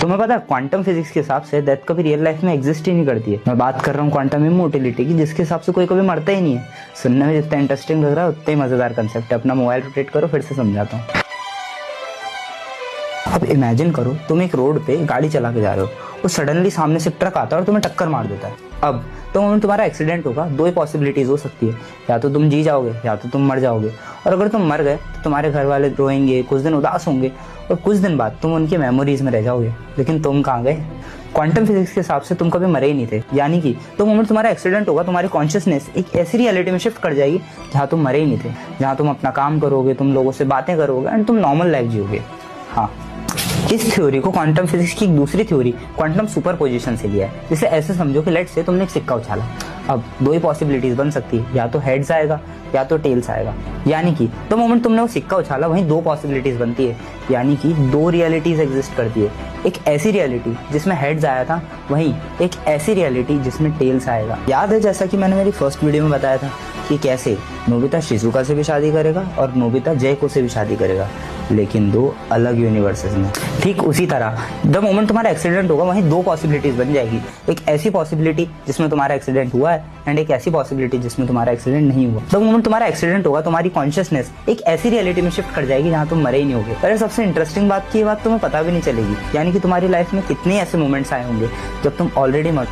तुम्हें पता है क्वांटम फिजिक्स के हिसाब से डेथ कभी रियल लाइफ में एग्जिस्ट ही नहीं करती है। मैं बात कर रहा हूँ क्वांटम इमोर्टिलिटी की, जिसके हिसाब से कोई कभी मरता ही नहीं है। सुनने में जितना इंटरेस्टिंग लग रहा है उतना ही मजेदार कंसेप्ट है। अपना मोबाइल रोटेट करो, फिर से समझाता हूँ। अब इमेजिन करो तुम एक रोड पे गाड़ी चला के जा रहे हो और सडनली सामने से ट्रक आता है और तुम्हें टक्कर मार देता है। अब तो मोमेंट तुम्हारा एक्सीडेंट होगा, दो ही पॉसिबिलिटीज हो सकती है, या तो तुम जी जाओगे या तो तुम मर जाओगे। और अगर तुम मर गए तो तुम्हारे घर वाले रोएंगे, कुछ दिन उदास होंगे और कुछ दिन बाद तुम उनकी मेमोरीज में रह जाओगे। लेकिन तुम कहाँ गए? क्वांटम फिजिक्स के हिसाब से तुम कभी मरे ही नहीं थे। यानी कि तो मोमेंट तुम्हारा एक्सीडेंट होगा, तुम्हारी कॉन्शियसनेस एक ऐसी रियलिटी में शिफ्ट कर जाएगी जहाँ तुम मरे ही नहीं थे, जहाँ तुम अपना काम करोगे, तुम लोगों से बातें करोगे एंड तुम नॉर्मल लाइफ जियोगे। हाँ, इस थ्योरी को क्वांटम फिजिक्स की एक दूसरी थ्योरी क्वांटम सुपरपोजिशन से लिया है। जिसे ऐसे समझो कि लेट्स से तुमने एक सिक्का उछाला। अब दो ही पॉसिबिलिटीज बन सकती है, या तो हेड्स आएगा या तो टेल्स आएगा। यानी कि तो मोमेंट तुमने वो सिक्का उछाला वहीं दो पॉसिबिलिटीज बनती है, यानी कि दो रियलिटीज एग्जिस्ट करती है। एक ऐसी रियलिटी जिसमें हेड्स आया था, वहीं एक ऐसी रियलिटी जिसमें टेल्स आएगा। याद है जैसा कि मैंने मेरी फर्स्ट वीडियो में बताया था कि कैसे नोबिता शिजुका से भी शादी करेगा और नोबिता जयको से भी शादी करेगा, लेकिन दो अलग यूनिवर्सेस में। ठीक उसी तरह द मोमेंट तुम्हारा एक्सीडेंट होगा वहीं दो पॉसिबिलिटीज बन जाएगी। एक ऐसी पॉसिबिलिटी जिसमें तुम्हारा एक्सीडेंट हुआ है एंड एक ऐसी पॉसिबिलिटी जिसमें तुम्हारा एक्सीडेंट नहीं हुआ। द मोमेंट तुम्हारा एक्सीडेंट होगा तुम्हारी कॉन्शियसनेस एक ऐसी रियलिटी में शिफ्ट कर जाएगी जहां तुम मरे ही नहीं होगे। अरे सबसे इंटरेस्टिंग बात की ये बात तुम्हें पता भी नहीं चलेगी, यानी कि तुम्हारी लाइफ में कितने ऐसे मोमेंट्स आए होंगे जब तुम ऑलरेडी मर